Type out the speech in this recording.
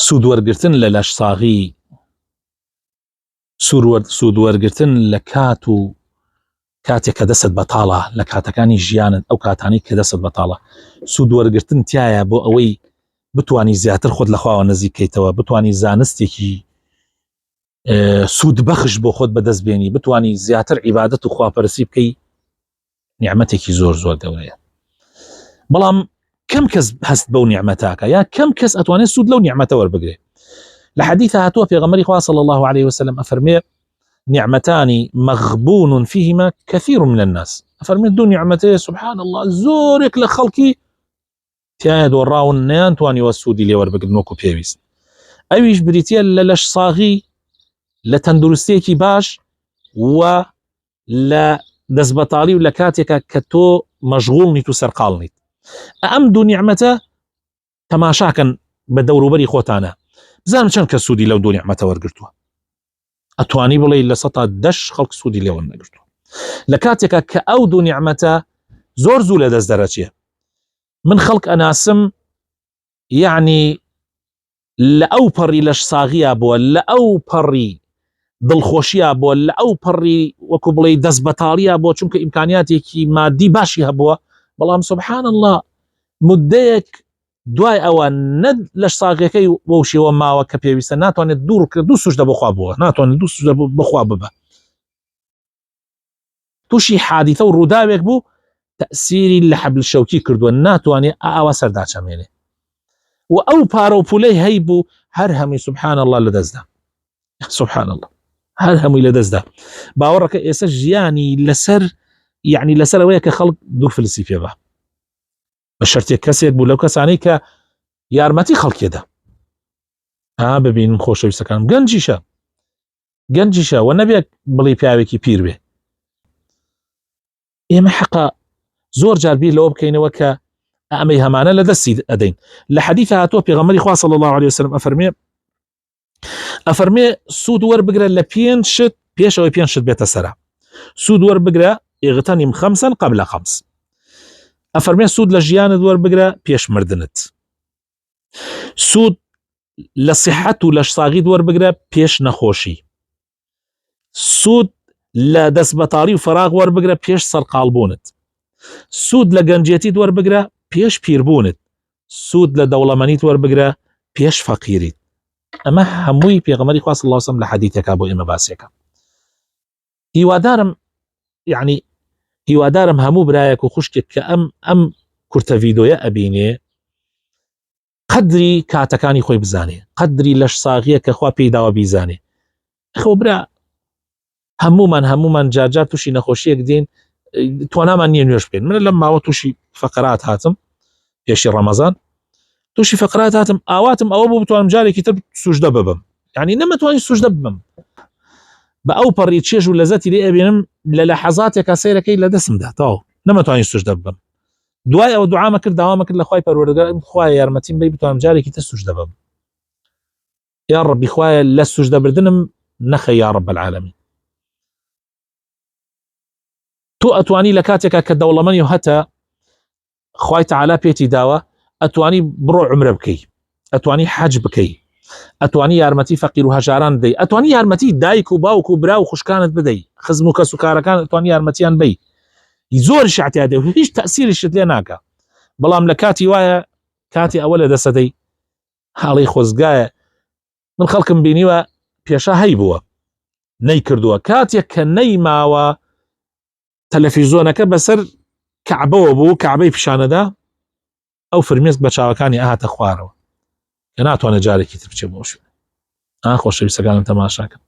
سوود وەرگرتن لە لەش ساغی، سوود وەرگرتن لە کات و کاتێک کە دەست بەتاڵە لە کاتەکانی ژیانت، ئەو کاتانی کە دەست بەتاڵە، سوود وەرگرتن تایە بۆ ئەوەی بتوانی زیاتر خۆت لە خواوە نزیکەیتەوە، بتوانی زانستێکی سوود بەخش بۆ خۆت بەدەست بێنی، بتوانی زیاتر عیبادەت و خواپەرسی بکەی، نیعمەتێکی زۆر زۆر گەورەیە. بەڵام کەم کەس هەست بەو نیعمەتاکە، یا کەم کەس ئەتوانێت سوود لەو نیعمەتە وەربگرێت. لە حەدیثە هاتووە پێغەمبەری خوا صلی الله عليه وسلم ئەفەرمێ نعمتان مغبون فيهما كثير من الناس، ئەفەرمێ دوو نیعمەتەیە سبحان الله زۆرێک لە خەڵکی تایە دۆڕاون نەیانتوانیوە سوودی لێ وەربگرن وەکو پێویست. ئەویش بریتە لە لەش ساغی، لە تەندروستێکی باش و لە دەستبەتاڵی و لە کاتێکە کە تۆ مەشغوڵ نیت و سەرقاڵ نیت. ئەم دوو نیعمەتە تەماشاکەن بە دەوروبەری خۆتانە، بزانم چەند کە سوودی لەو دوو نیعمەتە وەرگرتووە. ئەتوانی بڵێ لە 10 خەڵک سوودی لێوە نەگرتووە. لە کاتێکە کە ئەو دوو نیعمەتە زۆر زوو لە دەست دەرەچێ. من خەڵک ئەناسم یعنی لە ئەو پەڕی لەش ساغیە بووە، لە ئەو پەڕی دڵخۆشیە بووە، لە ئەو پەڕی وەکو بڵێ دەست بەتاڵیە بووە، چونکە ئیمکانیاتێکی مادی باشی هەبووە، بەڵام سبحان الله مدەیەک دوای ئەوە نەد لەش ساغیەکەی وەو شێوە ماوە کە پێویستە ناتوانێت دوو سوژدە بخوا بووە، ناتوانێت دوو سوژدە بخوا ببە، تووشی حادیثە و ڕووداوێک بوو تەسیری لە حەبل شەوکی کردووە، ناتوانێت ئاوا سەرداچەمێنێ و ئەو پارە و پولەی هەی بوو هەر هەمووی سبحان الله لە دەستدا. سبحان الله هەر هەمووی لە دەستدا. باوەڕەکە ئێستا ژیانی لەسەر یعنی لەسەر ئەوەیە کە خەڵک دوو فلسی پێ بە، بە شەرتێک کەسێک بوو لەو کەسانەی کە یارمەتی خەڵکێدا. ببینم خۆشەویستەکانم گەنجیشە و نەبێت بڵی پیاوێکی پیر بێ. ئێمە حەقا زۆر جار بیر لەوە بکەینەوە کە ئەمەی هەمانە لە دەستی ئەدەین. لە حەدیثە هاتووە پێغەمبەری خوا صلی الله عليه وسلم ئەفەرمێ سوود وەربگرە لە 5 شت پێشەوەی 5 شت بێتە سەرا. سوود وەربگرە ئیغتەنیم 5 قبل 5. ئەفەرمێ سوود لە ژیانت وەربگرە پێش مردنت. سوود لە صحەت و لەش ساغیت وەربگرە پێش نەخۆشی. سوود لە دەستبەتاڵی و فەراغ وەربگرە پێش سەرقاڵبوونت. سوود لە گەنجێتیت وەربگرە پێش پیربوونت. سوود لە دەوڵەمەنیت وەربگرە پێش فەقیریت. ئەمە هەمووی پێغەمبەری خوا صلی الله عليه وسلم لە حەدیثێکا بۆ ئێمە باسیەکە. هیوادارم هەموو برایەک و خوشکێک کە ئەم کورتە ڤیدۆیە ئەبینێ قەدری کاتەکانی خۆی بزانێ، قەدری لەش ساغیە کە خوا پێی داوە بیزانێ. خۆ برا هەمومان جارجار تووشی نەخۆشیەک دین، توانامان نییە نوێش بکەین. من لەم ماوە تووشی فەقرات هاتم پێشی ڕەمەزان، تووشی فەقرات هاتم، ئاواتم ئەوە بوو بتوانم جارێکی تر سوژدە ببم، یعنی نەمەتوانی سوژدە ببم، بە ئەو پەڕی چێژ و لەزەتی لێ ئەبێنم لە لەحەزاتێکا سەیرەکەی لە دەستمدا تاو نەمەتوانی سوژدە ببم. دوای ئەوە دوعامە کرد، داوامە کرد لە خوای پەروەردگار، خوایە یارمەتیم بی بتوانم جارێکی تر سوژدە ببم. یا ڕەبی خوایە لە سوژدە بردنم نەخە یا ڕەب العالەمین. تۆ ئەتوانی لە کاتێکا کە دەوڵەمەنی و هەتە خوای تەعالا پێتی داوە، ئەتوانی بڕۆ عومرە بکەی، ئەتوانی حەج بکەی، ئەتوانی یارمەتی فەقیر و هەژاران بدەی، ئەتوانی یارمەتی دایک و باوک و برا و خوشکانت بدەی، خزم و کەس و کارەکان ئەتوانی یارمەتیان بی، زۆر شعتیا دێ و هیچ تەسیریشت لێ ناکە. بەڵام لە کاتی وایە کاتی ئەوە لە دەسەدەی حاڵی خۆزگایە. من خەڵکم بینیوە پێشا هەی بووە نەیکردووە، کاتێک کە نەیماوە تەلەڤیزۆنەکە بەسەر کەعبەوە بوو، کەعبەی پیشانەدا، ئەو فرمێسک بە چاوەکانی ئاهاتە خوارەوە کە ناتوانێت جارێکی تر بچێ بۆ شوێنێ. خۆشەویستەکانم تەماشاکەن.